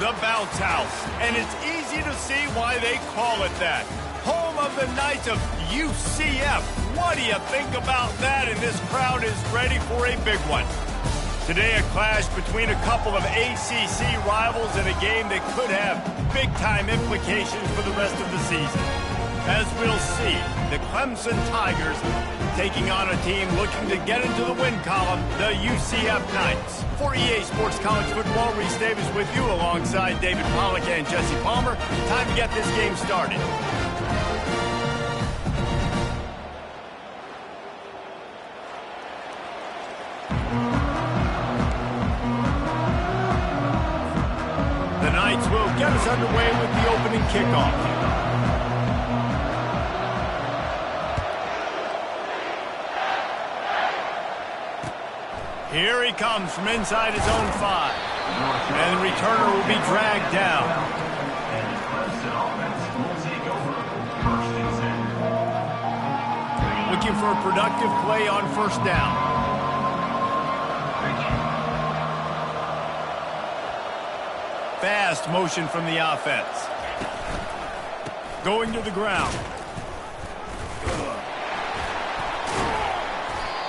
the bounce house, and it's easy to see why they call it that. Home of the Knights of UCF. What do you think about that? And this crowd is ready for a big one. Today, a clash between a couple of ACC rivals in a game that could have big-time implications for the rest of the season. As we'll see, the Clemson Tigers taking on a team looking to get into the win column, the UCF Knights. For EA Sports College Football, Reese Davis with you alongside David Pollack and Jesse Palmer. Time to get this game started. The Knights will get us underway with the opening kickoff. Here he comes from inside his own 5. And the returner will be dragged down. Looking for a productive play on first down. Fast motion from the offense. Going to the ground.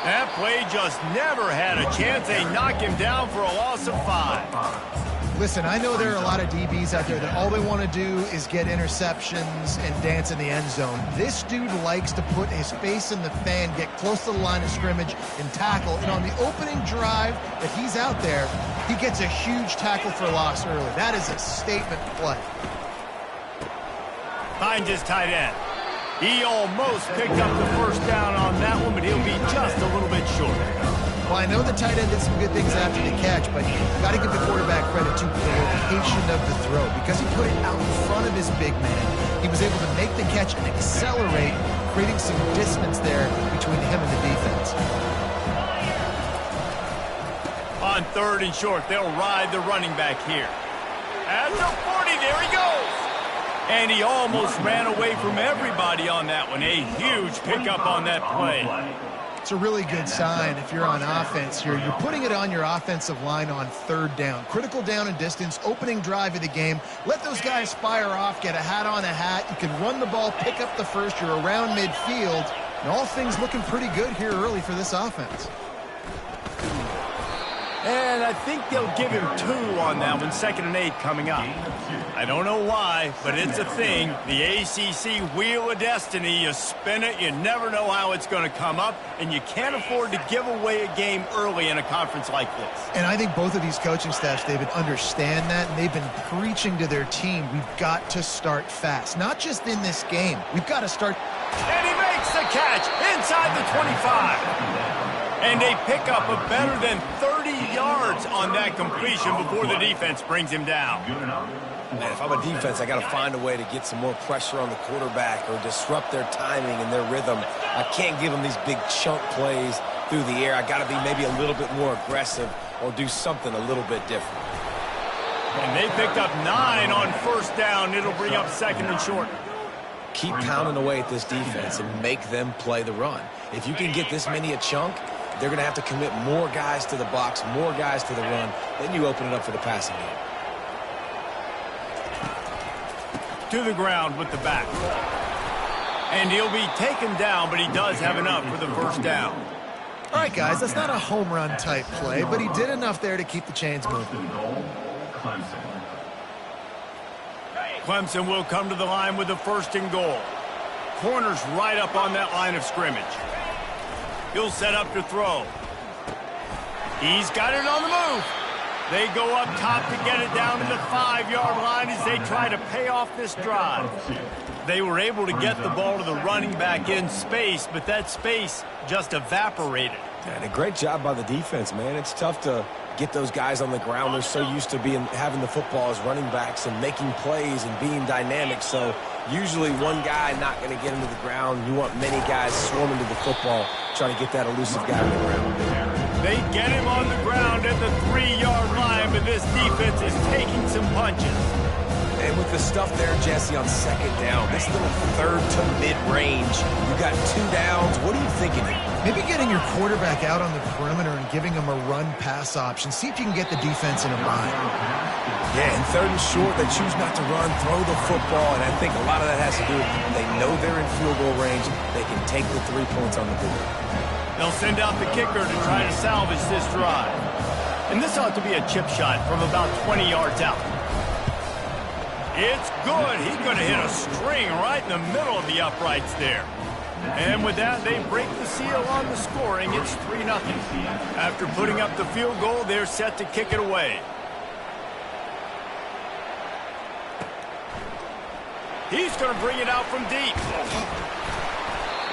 That play just never had a chance. They knock him down for a loss of 5. Listen, I know there are a lot of DBs out there that all they want to do is get interceptions and dance in the end zone. This dude likes to put his face in the fan, get close to the line of scrimmage, and tackle. And on the opening drive that he's out there, he gets a huge tackle for loss early. That is a statement play. Finds his tight end. He almost picked up the first down on that one, but he'll be just a little bit short. Well, I know the tight end did some good things after the catch, but you've got to give the quarterback credit to the location of the throw. Because he put it out in front of his big man, he was able to make the catch and accelerate, creating some distance there between him and the defense. On 3rd and short, they'll ride the running back here. At the 40, there he goes. And he almost ran away from everybody on that one. A huge pickup on that play. It's a really good sign if you're on offense here. You're putting it on your offensive line on 3rd down. Critical down and distance, opening drive of the game. Let those guys fire off, get a hat on a hat. You can run the ball, pick up the first. You're around midfield. And all things looking pretty good here early for this offense. And I think they'll give him 2 on that one. 2nd and 8 coming up. I don't know why, but it's a thing. The ACC Wheel of Destiny, you spin it, you never know how it's going to come up, and you can't afford to give away a game early in a conference like this. And I think both of these coaching staffs, David, understand that, and they've been preaching to their team, we've got to start fast. Not just in this game. We've got to start. And he makes the catch inside the 25. And a pickup of better than 30 yards on that completion before the defense brings him down. Man, if I'm a defense, I got to find a way to get some more pressure on the quarterback or disrupt their timing and their rhythm. I can't give them these big chunk plays through the air. I got to be maybe a little bit more aggressive or do something a little bit different. And they picked up 9 on first down. It'll bring up 2nd and short. Keep pounding away at this defense and make them play the run. If you can get this many a chunk, they're going to have to commit more guys to the box, more guys to the run. Then you open it up for the passing game. To the ground with the back. And he'll be taken down, but he does have enough for the first down. All right, guys, that's not a home run type play, but he did enough there to keep the chains moving. Clemson will come to the line with the 1st and goal. Corners right up on that line of scrimmage. He'll set up to throw. He's got it on the move. They go up top to get it down to the 5-yard line as they try to pay off this drive. They were able to get the ball to the running back in space, but that space just evaporated. And a great job by the defense, man. It's tough to get those guys on the ground. They're so used to having the football as running backs and making plays and being dynamic. So usually one guy not going to get into the ground. You want many guys swarming to the football, trying to get that elusive guy on the ground. They get him on the ground at the 3-yard line, but this defense is taking some punches. And with the stuff there, Jesse, on second down, this little third to mid-range, you got 2 downs. What are you thinking here? Maybe getting your quarterback out on the perimeter and giving him a run-pass option. See if you can get the defense in a bind. Yeah, and third and short, they choose not to run, throw the football, and I think a lot of that has to do with they know they're in field goal range. They can take the 3 points on the board. They'll send out the kicker to try to salvage this drive. And this ought to be a chip shot from about 20 yards out. It's good. He's going to hit a string right in the middle of the uprights there. And with that, they break the seal on the scoring. It's 3-0. After putting up the field goal, they're set to kick it away. He's going to bring it out from deep.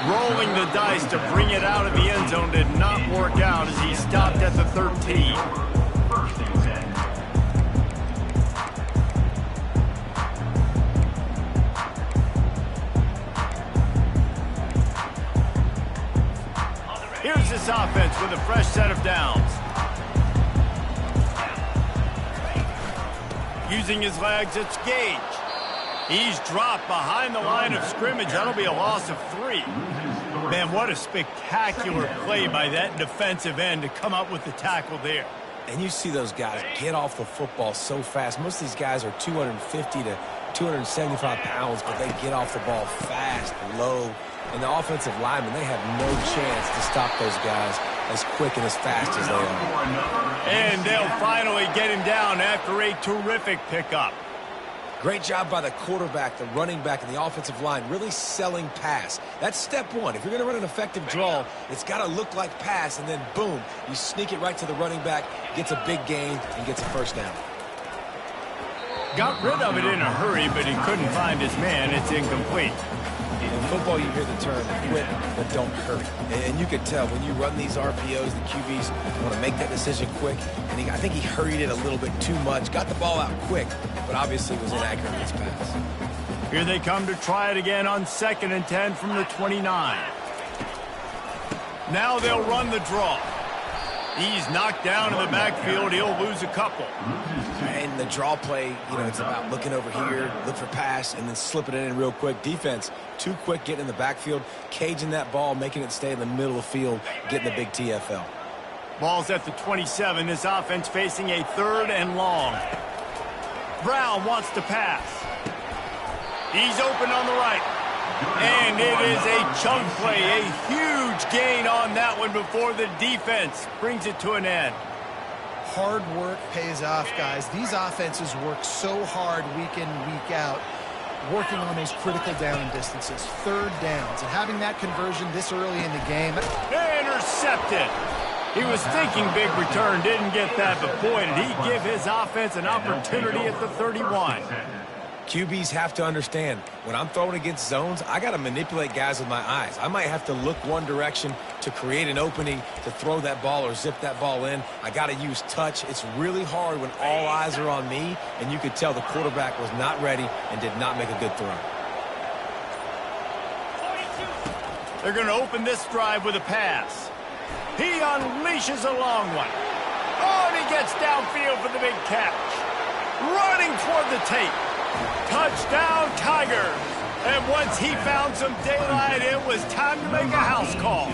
Rolling the dice to bring it out of the end zone did not work out as he stopped at the 13. Here's this offense with a fresh set of downs. Using his legs, it's Gage. He's dropped behind the line of scrimmage. That'll be a loss of 3. Man, what a spectacular play by that defensive end to come up with the tackle there. And you see those guys get off the football so fast. Most of these guys are 250 to 275 pounds, but they get off the ball fast, low. And the offensive linemen, they have no chance to stop those guys as quick and as fast as they are. And they'll finally get him down after a terrific pickup. Great job by the quarterback, the running back, and the offensive line really selling pass. That's step one. If you're going to run an effective draw, it's got to look like pass, and then boom, you sneak it right to the running back, gets a big gain, and gets a first down. Got rid of it in a hurry, but he couldn't find his man. It's incomplete. In football, you hear the term, quit, but don't hurry. And you can tell when you run these RPOs, the QBs want to make that decision quick. And I think he hurried it a little bit too much. Got the ball out quick, but obviously was inaccurate in his pass. Here they come to try it again on 2nd and 10 from the 29. Now they'll run the draw. He's knocked down in the backfield. He'll lose a couple. And the draw play, it's about looking over here, look for pass, and then slipping it in real quick. Defense, too quick getting in the backfield, caging that ball, making it stay in the middle of the field, getting the big TFL. Ball's at the 27. This offense facing a 3rd and long. Brown wants to pass. He's open on the right. And it is a chunk play, a huge gain on that one before the defense brings it to an end. Hard work pays off, guys. These offenses work so hard week in, week out, working on those critical down distances, 3rd downs, and having that conversion this early in the game. Intercepted. He was thinking big return, didn't get that, but boy, did he give his offense an opportunity at the 31. QBs have to understand, when I'm throwing against zones, I got to manipulate guys with my eyes. I might have to look one direction to create an opening to throw that ball or zip that ball in. I got to use touch. It's really hard when all eyes are on me, and you could tell the quarterback was not ready and did not make a good throw. They're going to open this drive with a pass. He unleashes a long one. Oh, and he gets downfield for the big catch. Running toward the tape. Touchdown, Tigers. And once he found some daylight, it was time to make a house call.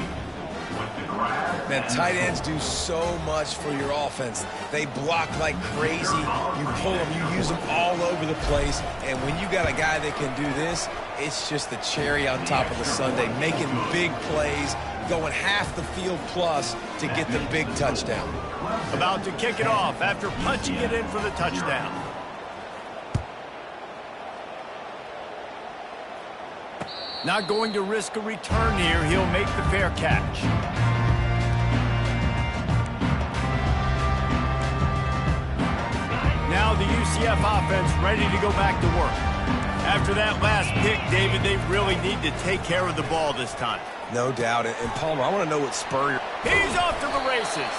Man, tight ends do so much for your offense. They block like crazy. You pull them, you use them all over the place. And when you got a guy that can do this, it's just the cherry on top of the sundae, making big plays, going half the field plus to get the big touchdown. About to kick it off after punching it in for the touchdown. Not going to risk a return here. He'll make the fair catch. Now the UCF offense ready to go back to work. After that last pick, David, they really need to take care of the ball this time. No doubt. And Palmer, I want to know what Spurrier... He's off to the races.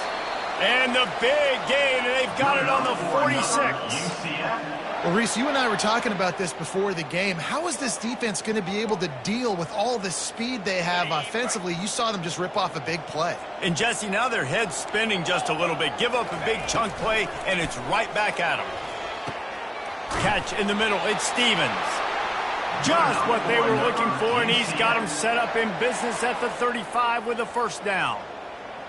And the big gain, and they've got it on the 46. Well, Reese, you and I were talking about this before the game. How is this defense going to be able to deal with all the speed they have offensively? You saw them just rip off a big play. And, Jesse, now their head's spinning just a little bit. Give up a big chunk play, and it's right back at them. Catch in the middle. It's Stevens. Just what they were looking for, and he's got them set up in business at the 35 with a first down.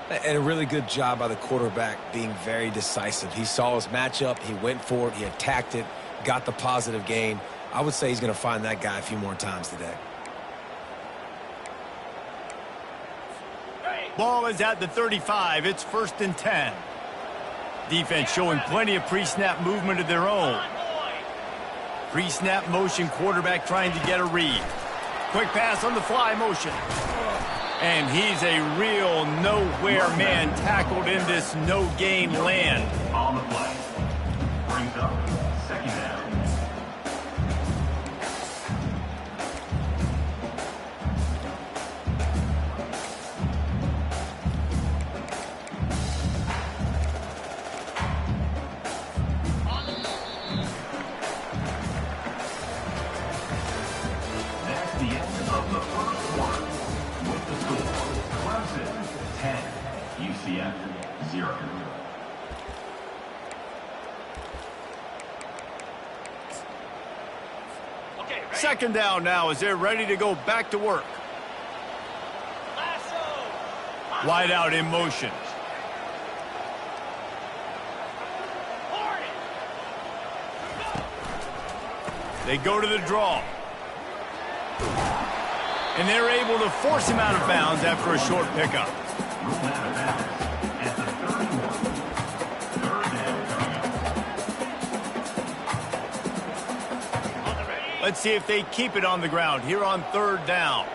And a really good job by the quarterback being very decisive. He saw his matchup. He went for it. He attacked it, got the positive gain. I would say he's going to find that guy a few more times today. Ball is at the 35. It's 1st and 10. Defense showing plenty of pre-snap movement of their own. Pre-snap motion, quarterback trying to get a read. Quick pass on the fly motion. And he's a real nowhere man tackled in this no-gain land. On the play. Brings up 2nd down. Second down now as they're ready to go back to work. Wide out in motion. They go to the draw. And they're able to force him out of bounds after a short pickup. Let's see if they keep it on the ground here on 3rd down.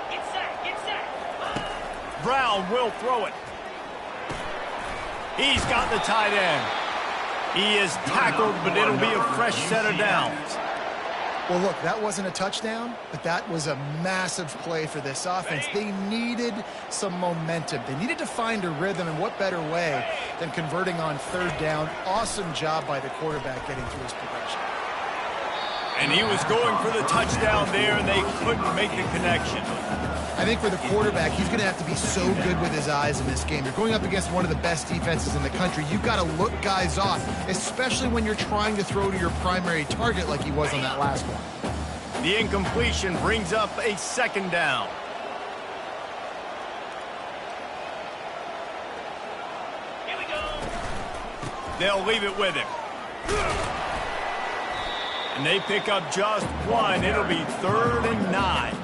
Get set. Brown will throw it. He's got the tight end. He is tackled, but it'll be a fresh set of downs. Well, look, that wasn't a touchdown, but that was a massive play for this offense. They needed some momentum. They needed to find a rhythm, and what better way than converting on 3rd down. Awesome job by the quarterback getting through his progression. And he was going for the touchdown there, and they couldn't make the connection. I think for the quarterback, he's going to have to be so good with his eyes in this game. You're going up against one of the best defenses in the country. You've got to look guys off, especially when you're trying to throw to your primary target like he was on that last one. The incompletion brings up a 2nd down. Here we go. They'll leave it with him. And they pick up just one. It'll be 3rd and 9.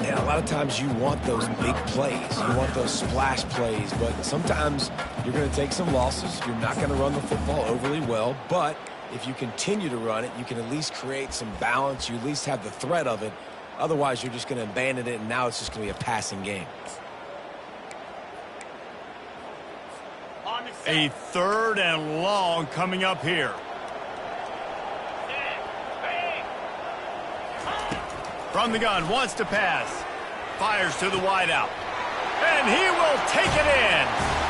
Yeah, a lot of times you want those big plays. You want those splash plays, but sometimes you're going to take some losses. You're not going to run the football overly well, but if you continue to run it, you can at least create some balance. You at least have the threat of it. Otherwise, you're just going to abandon it, and now it's just going to be a passing game. A 3rd and long coming up here. From the gun, wants to pass. Fires to the wideout. And he will take it in.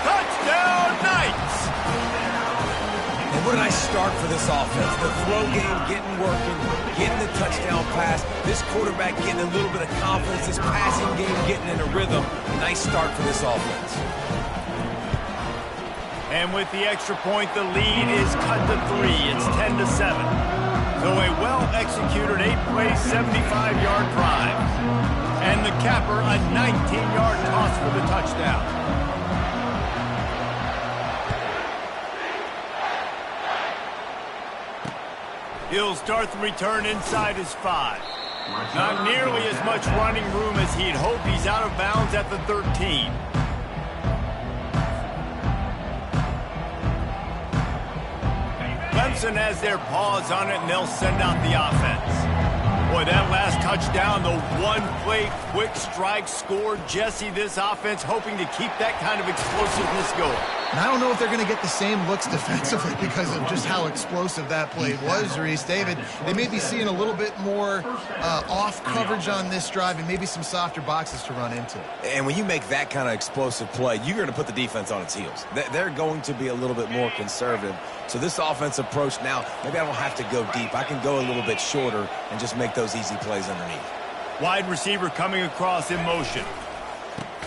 Touchdown, Knights! And what a nice start for this offense. The throw game getting working, getting the touchdown pass. This quarterback getting a little bit of confidence. This passing game getting in a rhythm. Nice start for this offense. And with the extra point, the lead is cut to 3. It's 10-7. So a well-executed 8-play, 75-yard drive. And the capper, a 19-yard toss for the touchdown. He'll start the return inside his 5. Not nearly as much running room as he'd hoped. He's out of bounds at the 13. Clemson has their paws on it, and they'll send out the offense. Boy, that last touchdown, the one-play quick strike score. Jesse, this offense hoping to keep that kind of explosiveness going. And I don't know if they're going to get the same looks defensively because of just how explosive that play was, Reese. David, they may be seeing a little bit more off coverage on this drive and maybe some softer boxes to run into. And when you make that kind of explosive play, you're going to put the defense on its heels. They're going to be a little bit more conservative. So this offense approach now, maybe I don't have to go deep. I can go a little bit shorter and just make those easy plays underneath. Wide receiver coming across in motion.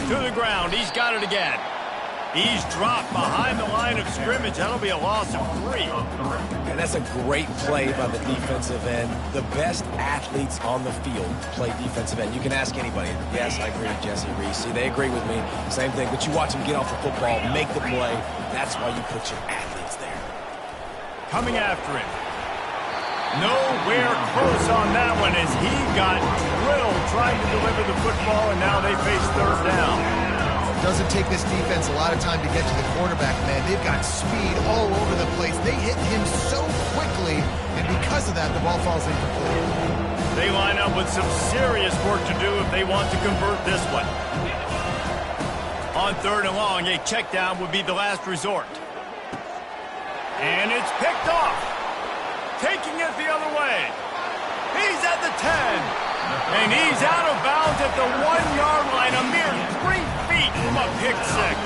To the ground. He's got it again. He's dropped behind the line of scrimmage. That'll be a loss of 3. And that's a great play by the defensive end. The best athletes on the field play defensive end. You can ask anybody. Yes, I agree with Jesse Reese. See, they agree with me. Same thing. But you watch them get off the football, make the play. That's why you put your athletes there. Coming after him. Nowhere close on that one as he got drilled trying to deliver the football, and now they face 3rd down. Doesn't take this defense a lot of time to get to the quarterback, man. They've got speed all over the place. They hit him so quickly, and because of that, the ball falls incomplete. They line up with some serious work to do if they want to convert this one. On 3rd and long, a check down would be the last resort. And it's picked off. Taking it the other way. He's at the 10. And he's out of bounds at the 1-yard line, a mere 3 feet from a pick 6.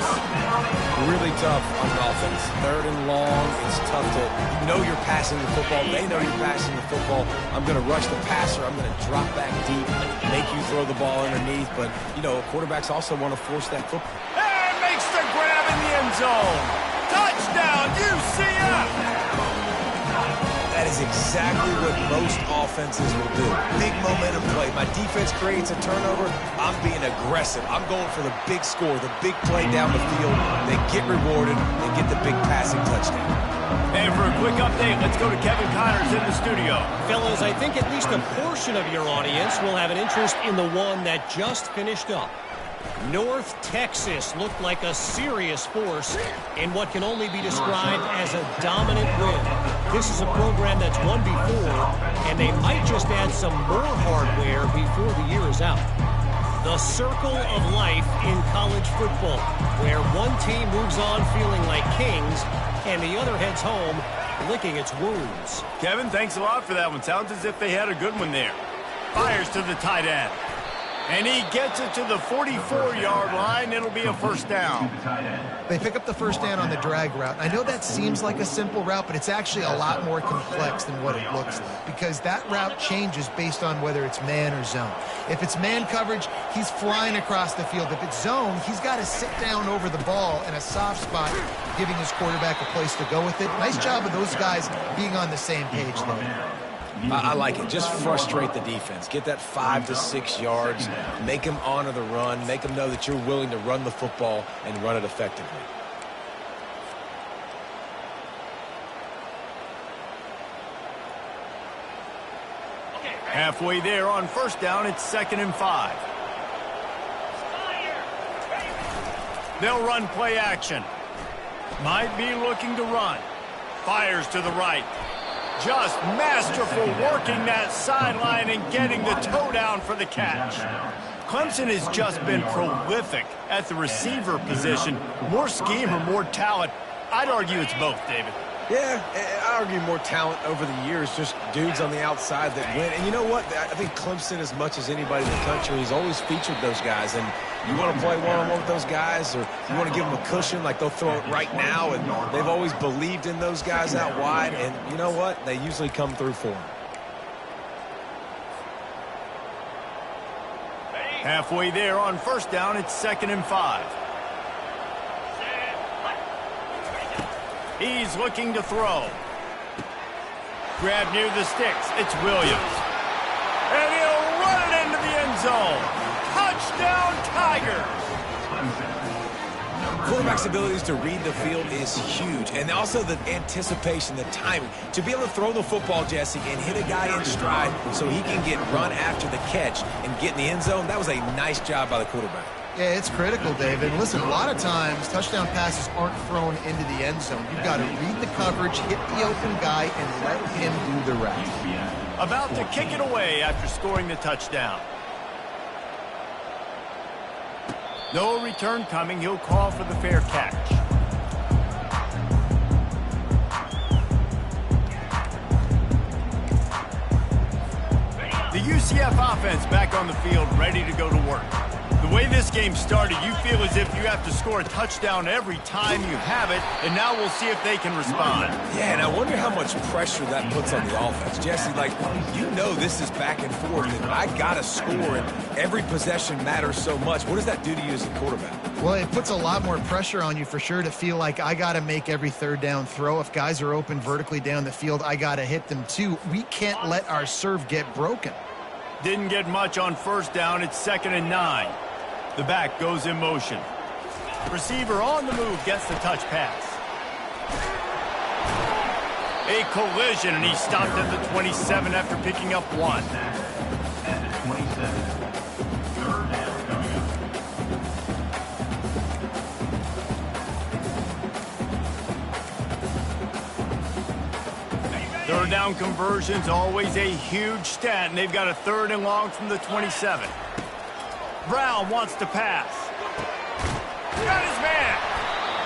Really tough on offense. 3rd and long, it's tough to, you know you're passing the football. They know you're passing the football. I'm going to rush the passer. I'm going to drop back deep, make you throw the ball underneath. But, you know, quarterbacks also want to force that football. And makes the grab in the end zone. Touchdown, UCF! That is exactly what most offenses will do. Big momentum play. My defense creates a turnover. I'm being aggressive. I'm going for the big score, the big play down the field. They get rewarded. They get the big passing touchdown. And for a quick update, let's go to Kevin Connors in the studio. Fellas, I think at least a portion of your audience will have an interest in the one that just finished up. North Texas looked like a serious force in what can only be described as a dominant win. This is a program that's won before, and they might just add some more hardware before the year is out. The circle of life in college football, where one team moves on feeling like kings, and the other heads home licking its wounds. Kevin, thanks a lot for that one. Sounds as if they had a good one there. Fires to the tight end. And he gets it to the 44-yard line. It'll be a 1st down. They pick up the 1st down on the drag route. I know that seems like a simple route, but it's actually a lot more complex than what it looks, because that route changes based on whether it's man or zone. If it's man coverage, he's flying across the field. If it's zone, he's got to sit down over the ball in a soft spot, giving his quarterback a place to go with it. Nice job of those guys being on the same page there. I like it. Just frustrate the defense. Get that 5 to 6 yards. Make them honor the run. Make them know that you're willing to run the football and run it effectively. Halfway there on 1st down, it's 2nd and 5. They'll run play action. Might be looking to run. Fires to the right. Just masterful working that sideline and getting the toe down for the catch. Clemson has just been prolific at the receiver position. More scheme or more talent? I'd argue it's both, David. Yeah, I argue more talent over the years, just dudes on the outside that win. And you know what? I think Clemson, as much as anybody in the country, has always featured those guys. And you want to play one-on-one with those guys, or you want to give them a cushion like they'll throw it right now. And they've always believed in those guys out wide. And you know what? They usually come through for them. Halfway there on 1st down, it's 2nd and 5. He's looking to throw. Grab near the sticks. It's Williams. And he'll run it into the end zone. Touchdown, Tigers. Quarterback's abilities to read the field is huge. And also the anticipation, the timing. To be able to throw the football, Jesse, and hit a guy in stride so he can get run after the catch and get in the end zone, that was a nice job by the quarterback. Yeah, it's critical, David. Listen, a lot of times touchdown passes aren't thrown into the end zone. You've got to read the coverage, hit the open guy, and let him do the rest. About to kick it away after scoring the touchdown. No return coming. He'll call for the fair catch. The UCF offense back on the field, ready to go to work. The way this game started, you feel as if you have to score a touchdown every time you have it, and now we'll see if they can respond. Yeah, and I wonder how much pressure that puts on the offense. Jesse, like, you know this is back and forth, and I got to score, and every possession matters so much. What does that do to you as a quarterback? Well, it puts a lot more pressure on you for sure to feel like I got to make every third down throw. If guys are open vertically down the field, I got to hit them too. We can't let our serve get broken. Didn't get much on first down. It's 2nd and 9. The back goes in motion. Receiver on the move gets the touch pass. A collision, and he stopped at the 27 after picking up 1. At the 27. Third down coming up. Third down conversion's always a huge stat, and they've got a 3rd and long from the 27. Brown wants to pass. Got his man.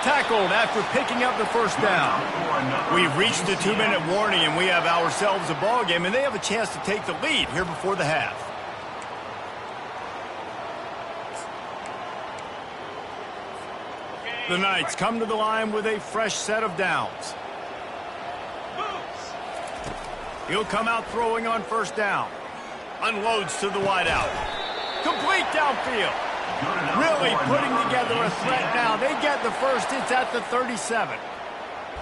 Tackled after picking up the first down. We've reached the 2-minute warning, and we have ourselves a ball game, and they have a chance to take the lead here before the half. The Knights come to the line with a fresh set of downs. He'll come out throwing on first down. Unloads to the wideout. Complete downfield. Really putting together a threat now. They get the first. It's at the 37.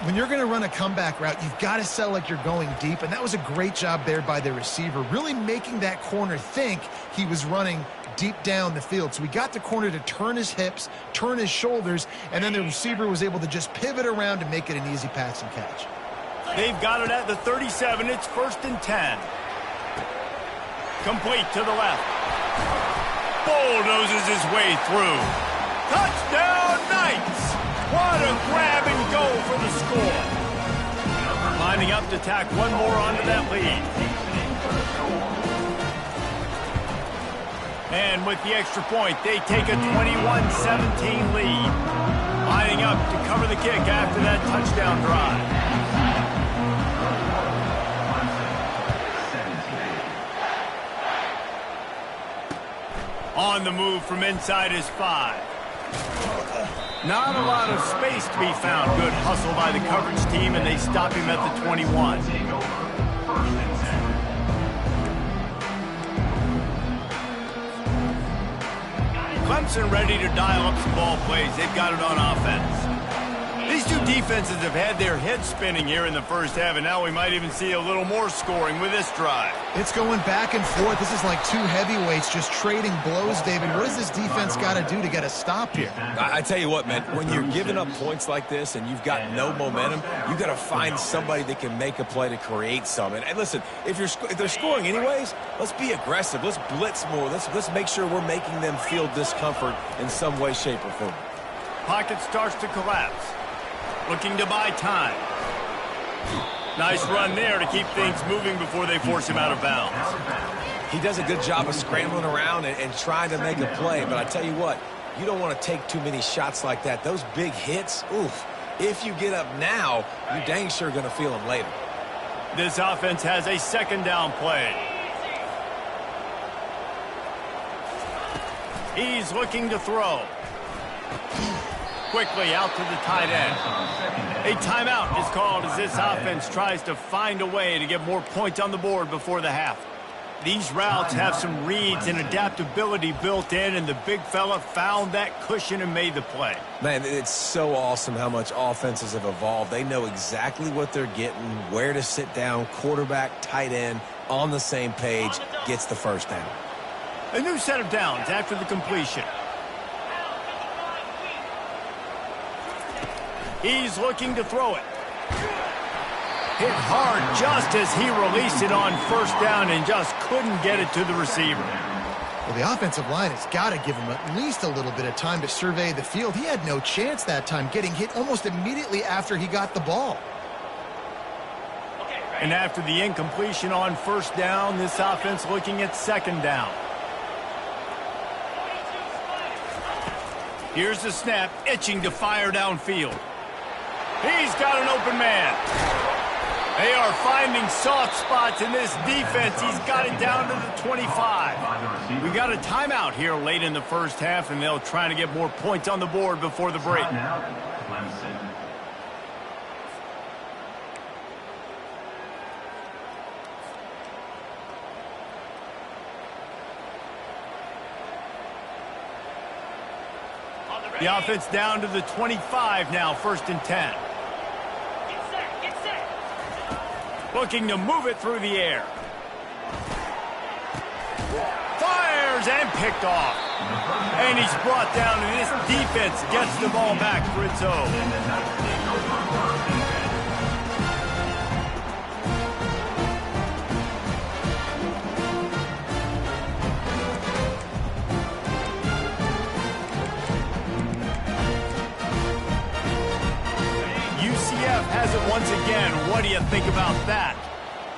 When you're going to run a comeback route, you've got to sell like you're going deep, and that was a great job there by the receiver, really making that corner think he was running deep down the field. So we got the corner to turn his hips, turn his shoulders, and then the receiver was able to just pivot around and make it an easy pass and catch. They've got it at the 37. It's 1st and 10. Complete to the left. Bulldozes his way through. Touchdown, Knights! What a grab and go for the score. Lining up to tack one more onto that lead. And with the extra point, they take a 21-17 lead. Lining up to cover the kick after that touchdown drive. On the move from inside his 5. Not a lot of space to be found. Good hustle by the coverage team, and they stop him at the 21. Clemson ready to dial up some ball plays. They've got it on offense. These two defenses have had their heads spinning here in the first half, and now we might even see a little more scoring with this drive. It's going back and forth. This is like two heavyweights just trading blows, David. What does this defense got to do to get a stop here? I tell you what, man, when you're giving up points like this and you've got no momentum, you got to find somebody that can make a play to create some. And listen, if they're scoring anyways, let's be aggressive. Let's blitz more. Let's make sure we're making them feel discomfort in some way, shape, or form. Pocket starts to collapse. Looking to buy time. Nice run there to keep things moving before they force him out of bounds. He does a good job of scrambling around and trying to make a play, but I tell you what, you don't want to take too many shots like that. Those big hits, oof, if you get up now, you're dang sure going to feel them later. This offense has a 2nd down play. He's looking to throw. Quickly out to the tight end. A timeout is called as this offense tries to find a way to get more points on the board before the half. These routes have some reads and adaptability built in, and the big fella found that cushion and made the play. Man, it's so awesome how much offenses have evolved. They know exactly what they're getting, where to sit down, quarterback, tight end, on the same page, gets the first down. A new set of downs after the completion. He's looking to throw it. Hit hard just as he released it on first down and just couldn't get it to the receiver. Well, the offensive line has got to give him at least a little bit of time to survey the field. He had no chance that time, getting hit almost immediately after he got the ball. And after the incompletion on first down, this offense looking at 2nd down. Here's the snap, itching to fire downfield. He's got an open man. They are finding soft spots in this defense. He's got it down to the 25. We got a timeout here late in the first half, and they'll try to get more points on the board before the break. The offense down to the 25 now, 1st and 10. Get set. Looking to move it through the air. Fires and picked off. And he's brought down, and this defense gets the ball back for its own. UCF has it once again. What do you think about that?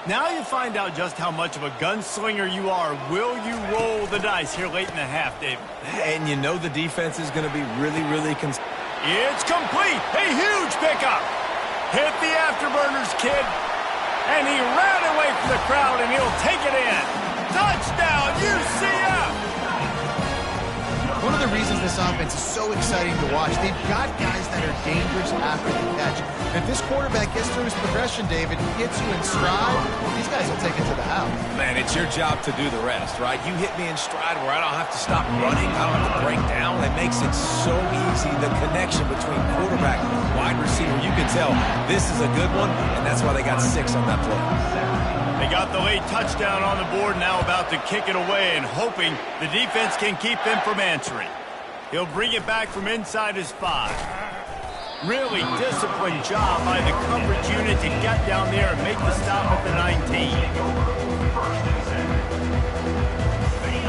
Now you find out just how much of a gunslinger you are. Will you roll the dice here late in the half, David? And you know the defense is going to be really It's complete. A huge pickup. Hit the afterburners, kid. And he ran away from the crowd, and he'll take it in. Touchdown, UCF! One of the reasons this offense is so exciting to watch, they've got guys that are dangerous after the catch. If this quarterback gets through his progression, David, gets you in stride, these guys will take it to the house. Man, it's your job to do the rest, right? You hit me in stride where I don't have to stop running. I don't have to break down. It makes it so easy, the connection between quarterback and wide receiver. You can tell this is a good one, and that's why they got 6 on that play. They got the late touchdown on the board, now about to kick it away and hoping the defense can keep them from answering. He'll bring it back from inside his 5. Really disciplined job by the coverage unit to get down there and make the stop at the 19.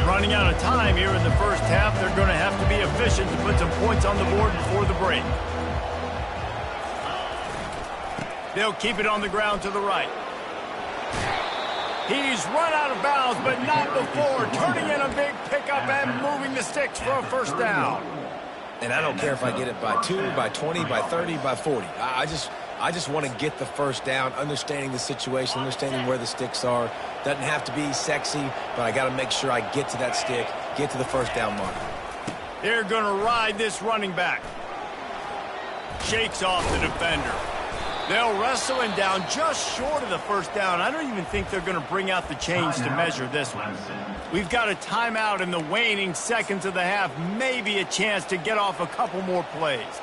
Running out of time here in the first half, they're going to have to be efficient to put some points on the board before the break. They'll keep it on the ground to the right. He's run out of bounds, but not before. Turning in a big pickup and moving the sticks for a 1st down. And I don't care if I get it by 2, by 20, by 30, by 40. I just want to get the 1st down, understanding the situation, understanding where the sticks are. Doesn't have to be sexy, but I got to make sure I get to that stick, get to the 1st down mark. They're going to ride this running back. Shakes off the defender. They'll wrestle him down just short of the 1st down. I don't even think they're going to bring out the chains to measure this one. We've got a timeout in the waning seconds of the half. Maybe a chance to get off a couple more plays.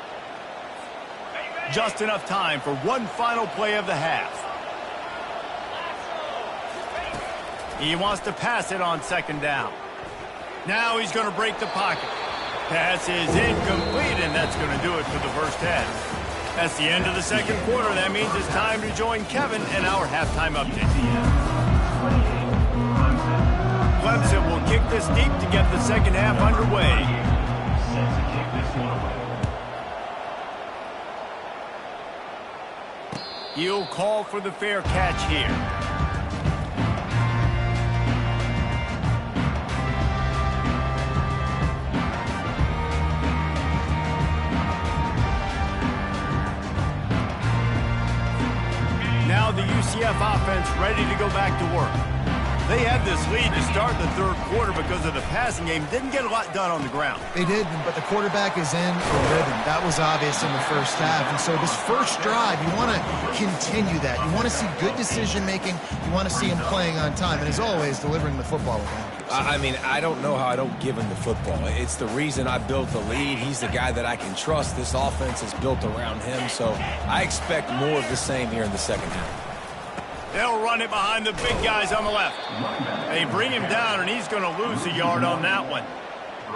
Just enough time for one final play of the half. He wants to pass it on 2nd down. Now he's going to break the pocket. Pass is incomplete, and that's going to do it for the first half. That's the end of the 2nd quarter. That means it's time to join Kevin and our halftime update. Clemson will kick this deep to get the 2nd half underway. He'll call for the fair catch here. Now the UCF offense ready to go back to work. They had this lead to start the 3rd quarter because of the passing game. Didn't get a lot done on the ground. They did, but the quarterback is in a rhythm. That was obvious in the 1st half. And so this 1st drive, you want to continue that. You want to see good decision-making. You want to see him playing on time. And as always, delivering the football with accuracy. I mean, I don't know how I don't give him the football. It's the reason I built the lead. He's the guy that I can trust. This offense is built around him. So I expect more of the same here in the 2nd half. They'll run it behind the big guys on the left. They bring him down, and he's going to lose a yard on that one.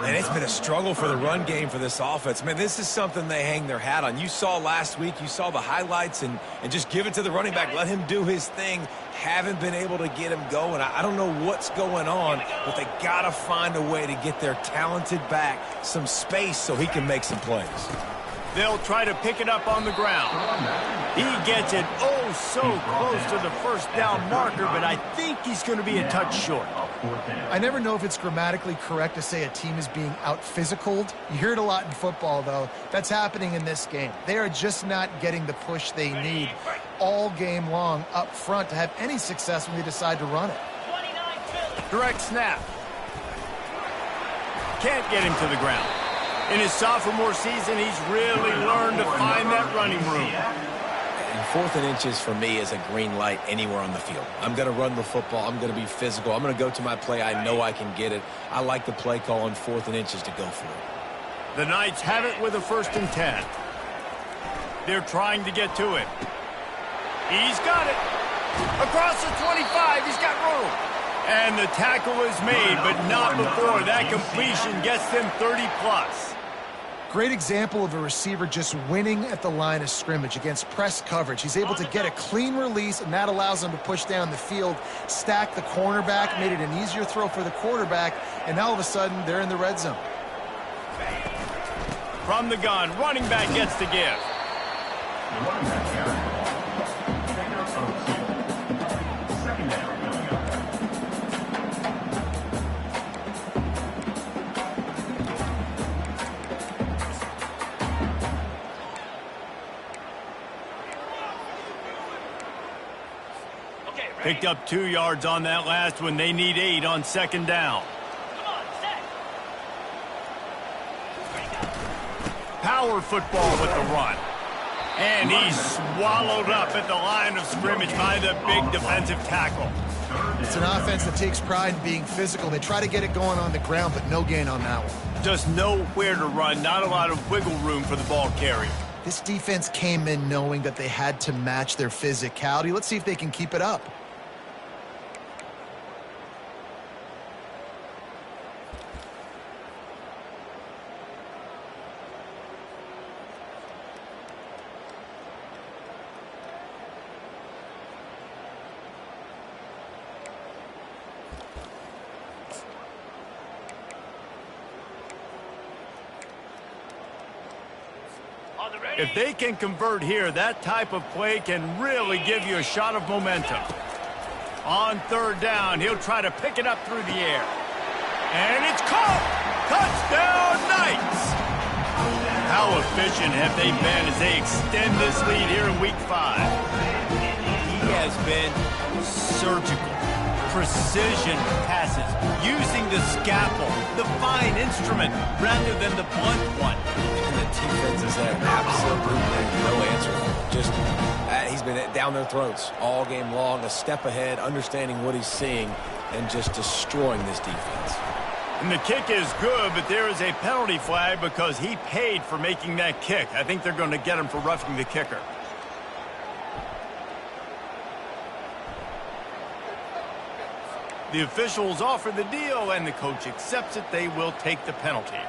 And it's been a struggle for the run game for this offense. Man, this is something they hang their hat on. You saw last week, you saw the highlights, and just give it to the running back. Let him do his thing. Haven't been able to get him going. I don't know what's going on, but they got to find a way to get their talented back some space so he can make some plays. They'll try to pick it up on the ground. He gets it so close to the 1st down marker, but I think he's going to be a touch short. 4th down. I never know if it's grammatically correct to say a team is being out-physicaled. You hear it a lot in football, though. That's happening in this game. They are just not getting the push they need all game long up front to have any success when they decide to run it. 29 Philly. Direct snap. Can't get him to the ground. In his sophomore season, he's really learned to find that running room. And 4th and inches for me is a green light anywhere on the field. I'm going to run the football. I'm going to be physical. I'm going to go to my play. I know I can get it. I like the play call on 4th and inches to go for it. The Knights have it with a 1st and 10. They're trying to get to it. He's got it. Across the 25, he's got room. And the tackle is made, but not before that completion gets them 30+. Great example of a receiver just winning at the line of scrimmage against press coverage. He's able to get a clean release, and that allows him to push down the field, stack the cornerback, made it an easier throw for the quarterback, and now all of a sudden they're in the red zone. From the gun, running back gets to give. The running back carries the ball. Pickup of 2. 2nd down coming up. Okay, ready? Picked up 2 yards on that last one. They need 8 on 2nd down. Come on, set. Power football with the run. And he's swallowed up at the line of scrimmage by the big defensive tackle. It's an offense that takes pride in being physical. They try to get it going on the ground, but no gain on that one. Just nowhere to run, not a lot of wiggle room for the ball carrier. This defense came in knowing that they had to match their physicality. Let's see if they can keep it up. On the ready. If they can convert here, that type of play can really give you a shot of momentum. On 3rd down, he'll try to pick it up through the air. And it's caught! Touchdown, Knights! How efficient have they been as they extend this lead here in Week 5? He has been surgical. Precision passes, using the scalpel, the fine instrument, rather than the blunt one. And the defenses have absolutely no answer. Just, he's been down their throats all game long, a step ahead, understanding what he's seeing, and just destroying this defense. And the kick is good, but there is a penalty flag because he paid for making that kick. I think they're going to get him for roughing the kicker. The officials offer the deal, and the coach accepts it. They will take the penalty.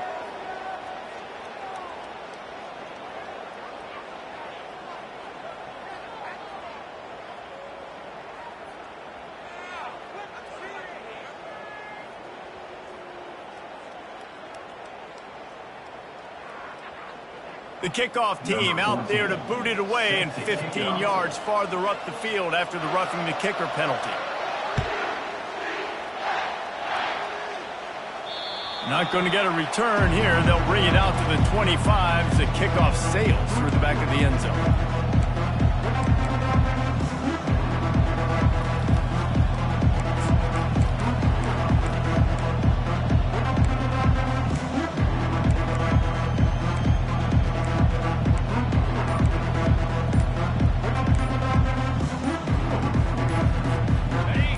The kickoff team out there to boot it away and 15 yards farther up the field after the roughing the kicker penalty. Not going to get a return here. They'll bring it out to the 25 as the kickoff sails through the back of the end zone.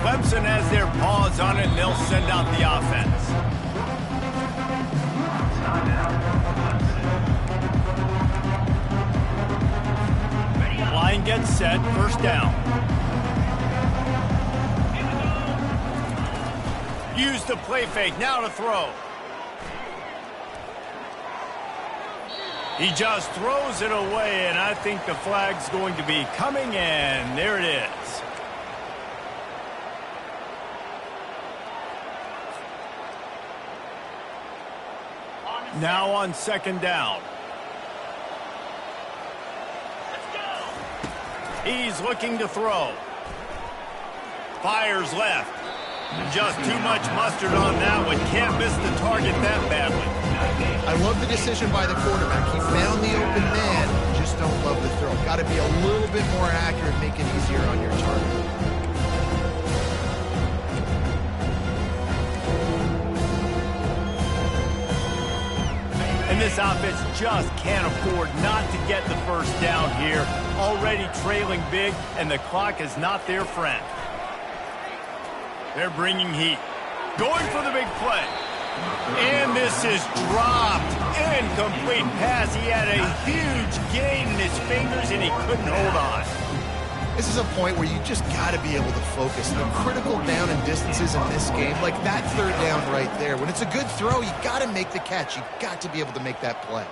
Clemson has their paws on it, and they'll send out the offense. Line gets set, 1st down. Use the play fake, now to throw. He just throws it away, and I think the flag's going to be coming, and there it is. Now on 2nd down. He's looking to throw. Fires left. Just too much mustard on that one. Can't miss the target that badly. I love the decision by the quarterback. He found the open man. Just don't love the throw. Got to be a little bit more accurate, make it easier on your target. And this offense just can't afford not to get the first down here. Already trailing big, and the clock is not their friend. They're bringing heat. Going for the big play. And this is dropped. Incomplete pass. He had a huge gain in his fingers, and he couldn't hold on. This is a point where you just got to be able to focus. The critical down and distances in this game, like that third down right there. When it's a good throw, you got to make the catch. You got to be able to make that play.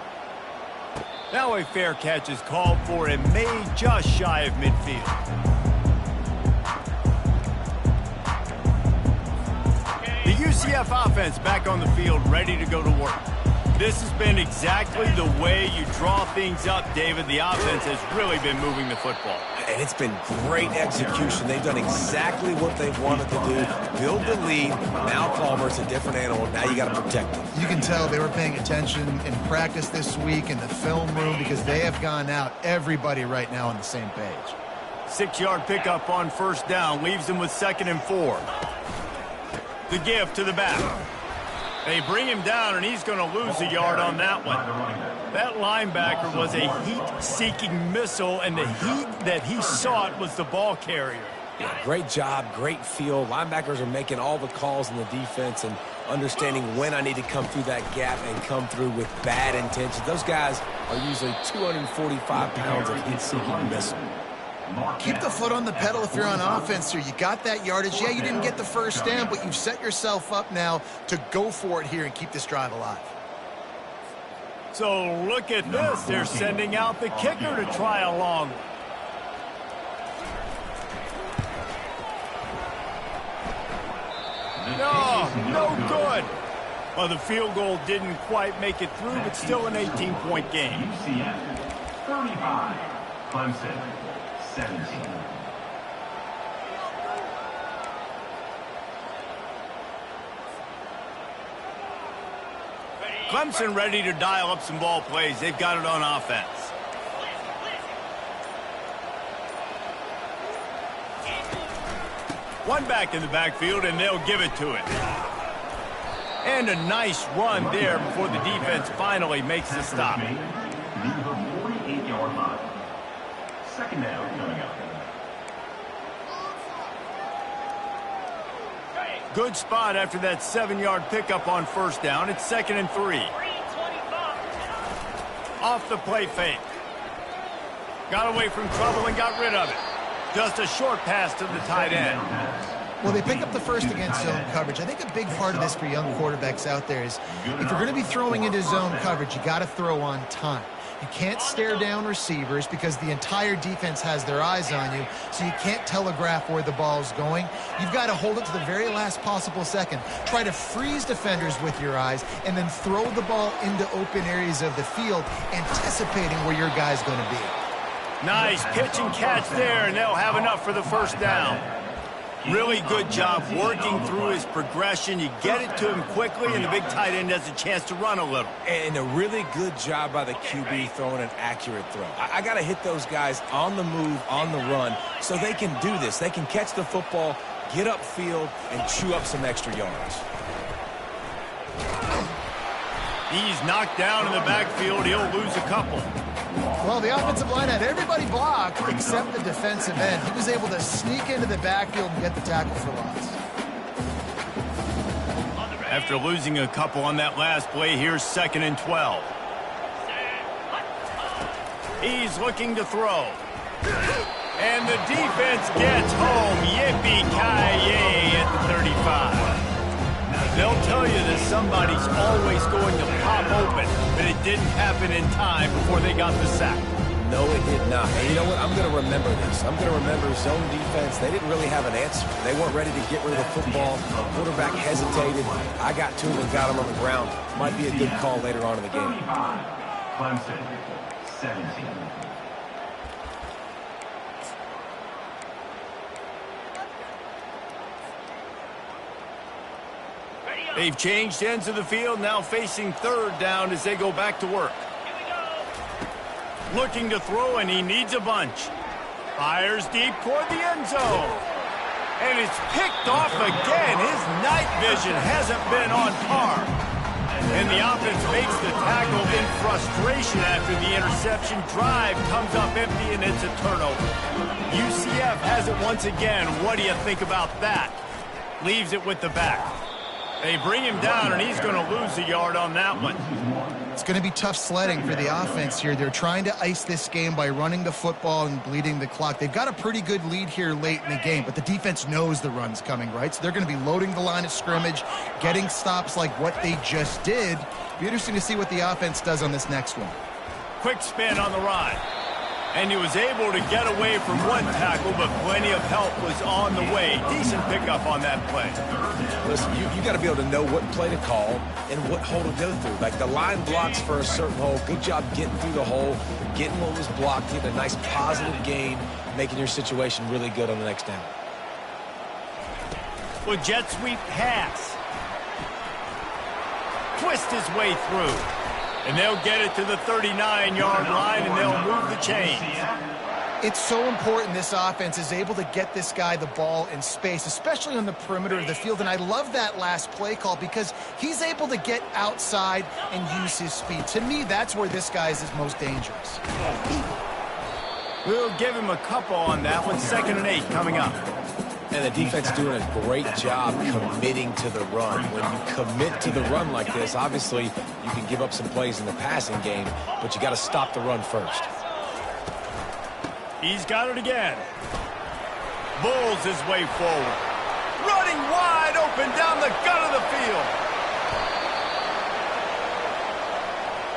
Now a fair catch is called for and made just shy of midfield. The UCF offense back on the field, ready to go to work. This has been exactly the way you draw things up, David. The offense has really been moving the football. And it's been great execution. They've done exactly what they've wanted to do. Build the lead. Now Palmer's a different animal. Now you got to protect him. You can tell they were paying attention in practice this week in the film room because they have gone out, everybody right now on the same page. 6-yard pickup on first down. Leaves them with 2nd and 4. The give to the back. They bring him down, and he's going to lose a yard on that one. That linebacker was a heat-seeking missile, and the heat that he sought was the ball carrier. Yeah, great job, great feel. Linebackers are making all the calls in the defense and understanding when I need to come through that gap and come through with bad intentions. Those guys are usually 245 pounds of heat-seeking missile. Keep the foot on the pedal if you're on offense here. You got that yardage. Yeah, you didn't get the first down, but you've set yourself up now to go for it here and keep this drive alive. So look at this. They're sending out the kicker to try a long one. No good. Well, the field goal didn't quite make it through, but still an 18-point game. UCF 35, Clemson 17. Clemson ready to dial up some ball plays. They've got it on offense. One back in the backfield, and they'll give it to it. And a nice run there before the defense finally makes the stop. Near the 48-yard line. 2nd down coming up. Good spot after that 7-yard pickup on first down. It's 2nd and 3. Off the play fake. Got away from trouble and got rid of it. Just a short pass to the tight end. Well, they pick up the first against zone coverage. I think a big part of this for young quarterbacks out there is if you're going to be throwing into zone coverage, you got to throw on time. You can't stare down receivers because the entire defense has their eyes on you, so you can't telegraph where the ball's going. You've got to hold it to the very last possible second. Try to freeze defenders with your eyes and then throw the ball into open areas of the field, anticipating where your guy's going to be. Nice pitch and catch there, and they'll have enough for the first down. Really good job working through his progression. You get it to him quickly, and the big tight end has a chance to run a little. And a really good job by the QB throwing an accurate throw. I got to hit those guys on the move, on the run, so they can do this. They can catch the football, get upfield, and chew up some extra yards. He's knocked down in the backfield. He'll lose a couple. Well, the offensive line had everybody blocked except the defensive end. He was able to sneak into the backfield and get the tackle for loss. After losing a couple on that last play, here's 2nd and 12. He's looking to throw. And the defense gets home. Yippee-ki-yay at the 35. They'll tell you that somebody's always going to pop open, but it didn't happen in time before they got the sack. No, it did not. And you know what? I'm going to remember this. I'm going to remember zone defense. They didn't really have an answer. They weren't ready to get rid of the football. Quarterback hesitated. I got to him and got him on the ground. Might be a good call later on in the game. 35, Clemson 17. They've changed ends of the field, now facing third down as they go back to work. Here we go. Looking to throw, and he needs a bunch. Fires deep toward the end zone. And it's picked off again. His night vision hasn't been on par. And the offense makes the tackle in frustration after the interception. Drive comes up empty, and it's a turnover. UCF has it once again. What do you think about that? Leaves it with the back. They bring him down, and he's going to lose a yard on that one. It's going to be tough sledding for the offense here. They're trying to ice this game by running the football and bleeding the clock. They've got a pretty good lead here late in the game, but the defense knows the run's coming, right? So they're going to be loading the line of scrimmage, getting stops like what they just did. Be interesting to see what the offense does on this next one. Quick spin on the ride. And he was able to get away from one tackle, but plenty of help was on the way. Decent pickup on that play. Listen, you got to be able to know what play to call and what hole to go through. Like the line blocks for a certain hole. Good job getting through the hole, getting what was blocked, getting a nice positive gain, making your situation really good on the next down. With jet sweep pass. Twist his way through. And they'll get it to the 39-yard line, and they'll move the chains. It's so important this offense is able to get this guy the ball in space, especially on the perimeter of the field. And I love that last play call because he's able to get outside and use his speed. To me, that's where this guy is his most dangerous. We'll give him a couple on that one. 2nd and 8 coming up. And the defense doing a great job committing to the run. When you commit to the run like this, obviously you can give up some plays in the passing game, but you got to stop the run first. He's got it again. Bulls his way forward. Running wide open down the gut of the field.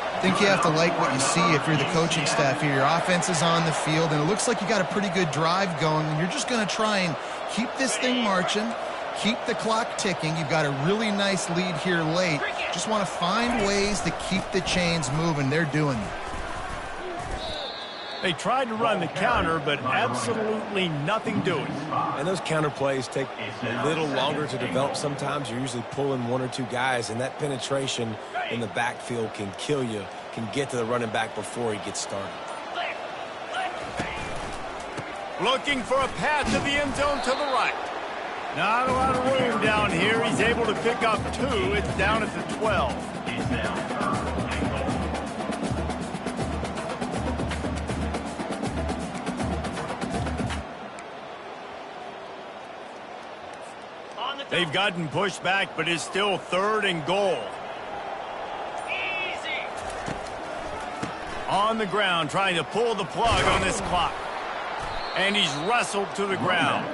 I think you have to like what you see if you're the coaching staff here. Your offense is on the field, and it looks like you got a pretty good drive going, and you're just going to try and keep this thing marching, keep the clock ticking. You've got a really nice lead here late. Just want to find ways to keep the chains moving. They're doing it. They tried to run the counter, but absolutely nothing doing. And those counter plays take a little longer to develop sometimes. You're usually pulling 1 or 2 guys, and that penetration in the backfield can kill you, can get to the running back before he gets started. Looking for a path to the end zone to the right. Not a lot of room down here. He's able to pick up 2. It's down at the 12. They've gotten pushed back, but it's still 3rd and goal. Easy. On the ground, trying to pull the plug on this clock. And he's wrestled to the ground.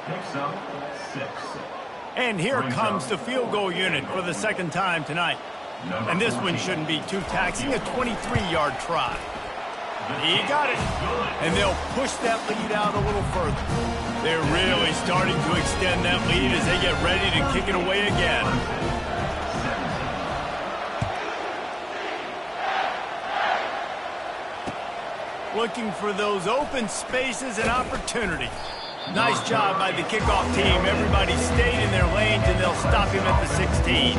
Picks up 6. And here comes the field goal unit for the 2nd time tonight. And this one shouldn't be too taxing, a 23-yard try. He got it. And they'll push that lead out a little further. They're really starting to extend that lead as they get ready to kick it away again. Looking for those open spaces and opportunities. Nice job by the kickoff team. Everybody stayed in their lanes, and they'll stop him at the 16.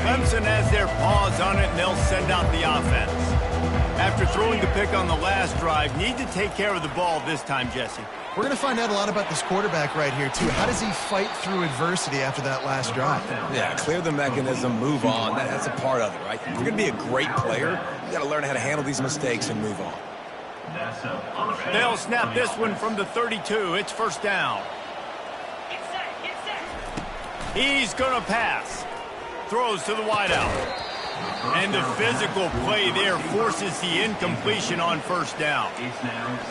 Clemson has their paws on it, and they'll send out the offense. After throwing the pick on the last drive, need to take care of the ball this time, Jesse. We're going to find out a lot about this quarterback right here, too. How does he fight through adversity after that last drive? Yeah, clear the mechanism, move on. That's a part of it, right? If you're going to be a great player, you got to learn how to handle these mistakes and move on. They'll snap this one from the 32. It's 1st down. Get set. Get set. He's going to pass. Throws to the wideout. And the physical play there forces the incompletion on 1st down.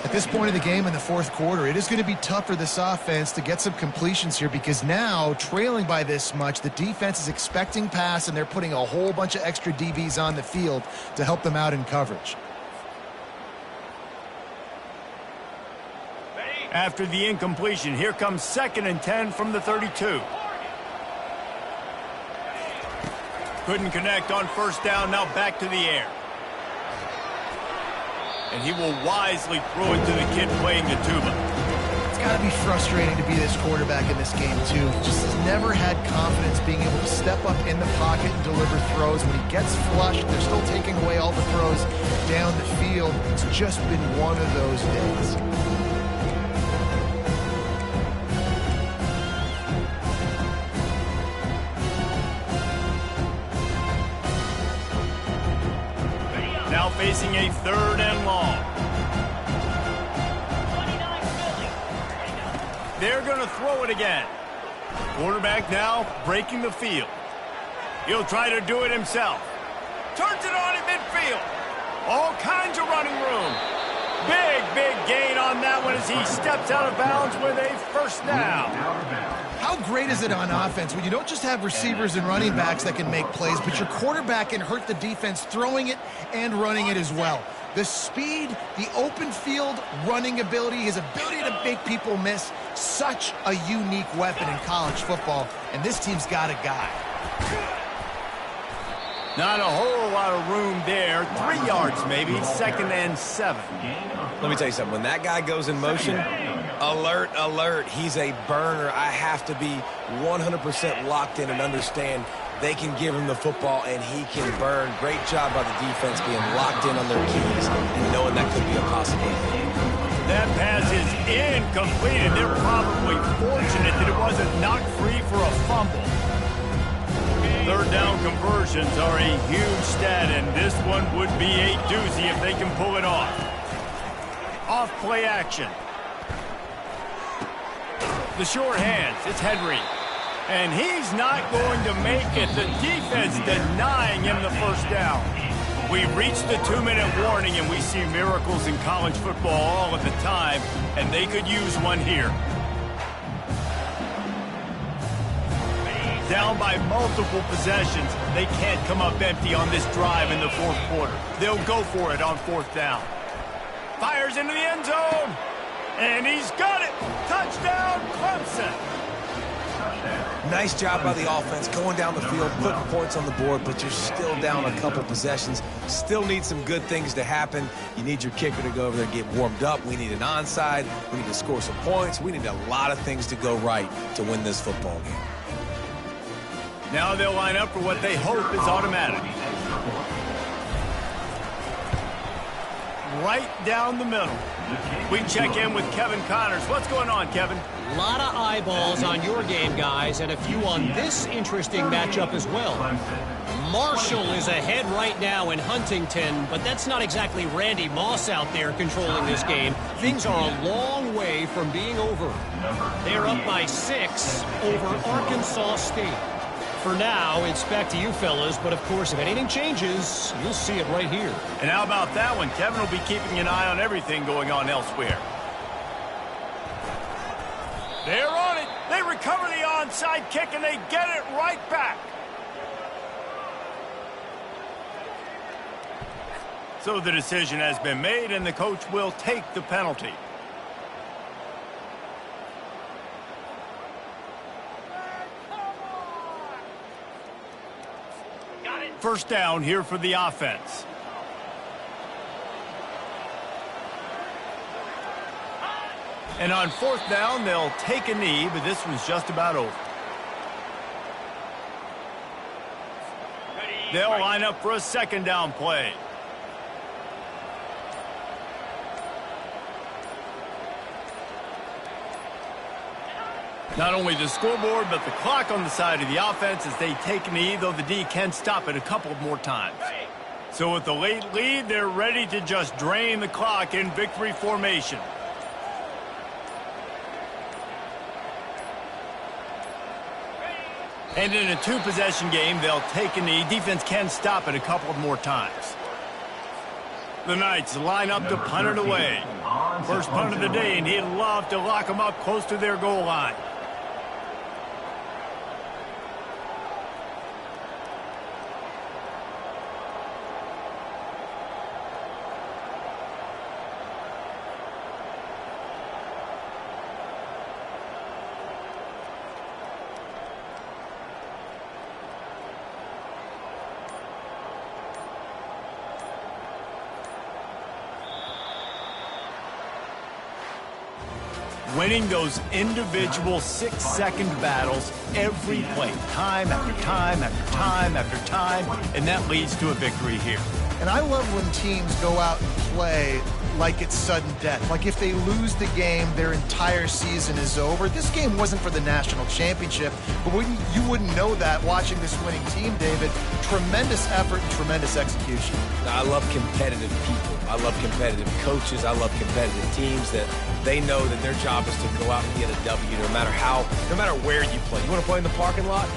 At this point of the game in the 4th quarter, it is going to be tough for this offense to get some completions here because now, trailing by this much, the defense is expecting pass, and they're putting a whole bunch of extra DBs on the field to help them out in coverage. After the incompletion, here comes 2nd and 10 from the 32. Couldn't connect on 1st down, now back to the air. And he will wisely throw it to the kid playing the tuba. got to be frustrating to be this quarterback in this game, too. Just has never had confidence being able to step up in the pocket and deliver throws. When he gets flushed, they're still taking away all the throws down the field. It's just been one of those days. Now facing a 3rd and long. 29 Philly. They're going to throw it again. Quarterback now breaking the field. He'll try to do it himself. Turns it on in midfield. All kinds of running room. Big gain on that one as he steps out of bounds with a 1st down. How great is it on offense when you don't just have receivers and running backs that can make plays, but your quarterback can hurt the defense throwing it and running it as well. The speed, the open field running ability, his ability to make people miss, such a unique weapon in college football, and this team's got a guy. Not a whole lot of room there. 3 yards maybe, 2nd and 7. Let me tell you something. When that guy goes in motion, alert, alert. He's a burner. I have to be 100% locked in and understand they can give him the football and he can burn. Great job by the defense being locked in on their keys and knowing that could be a possibility. That pass is incomplete, and they're probably fortunate that it wasn't knocked free for a fumble. 3rd down conversions are a huge stat, and this one would be a doozy if they can pull it off. Off play action. The short hands, it's Henry. And he's not going to make it. The defense denying him the 1st down. We reached the 2-minute warning, and we see miracles in college football all of the time, and they could use one here. Down by multiple possessions. They can't come up empty on this drive in the 4th quarter. They'll go for it on 4th down. Fires into the end zone. And he's got it. Touchdown, Clemson. Nice job by the offense going down the field, putting points on the board, but you're still down a couple possessions. Still need some good things to happen. You need your kicker to go over there and get warmed up. We need an onside. We need to score some points. We need a lot of things to go right to win this football game. Now they'll line up for what they hope is automatic. Right down the middle. We check in with Kevin Connors. What's going on, Kevin? A lot of eyeballs on your game, guys, and a few on this interesting matchup as well. Marshall is ahead right now in Huntington, but that's not exactly Randy Moss out there controlling this game. Things are a long way from being over. They're up by 6 over Arkansas State. For now, it's back to you fellas, but of course, if anything changes, you'll see it right here. And how about that one? Kevin will be keeping an eye on everything going on elsewhere. They're on it. They recover the onside kick, and they get it right back. So the decision has been made, and the coach will take the penalty. First down here for the offense. And on 4th down, they'll take a knee, but this one's just about over. They'll line up for a 2nd down play. Not only the scoreboard, but the clock on the side of the offense as they take a knee, though the D can stop it a couple more times. So with the late lead, they're ready to just drain the clock in victory formation. And in a 2-possession game, they'll take a knee. Defense can stop it a couple more times. The Knights line up to punt it away. First punt of the day, and he'd love to lock them up close to their goal line. winning those individual 6-second battles every play, time after time after time after time, and that leads to a victory here. And I love when teams go out and play like it's sudden death. Like if they lose the game, their entire season is over. This game wasn't for the national championship, but you wouldn't know that watching this winning team, David. Tremendous effort and tremendous execution. I love competitive people. I love competitive coaches. I love competitive teams that they know that their job is to go out and get a W no matter where you play. You want to play in the parking lot?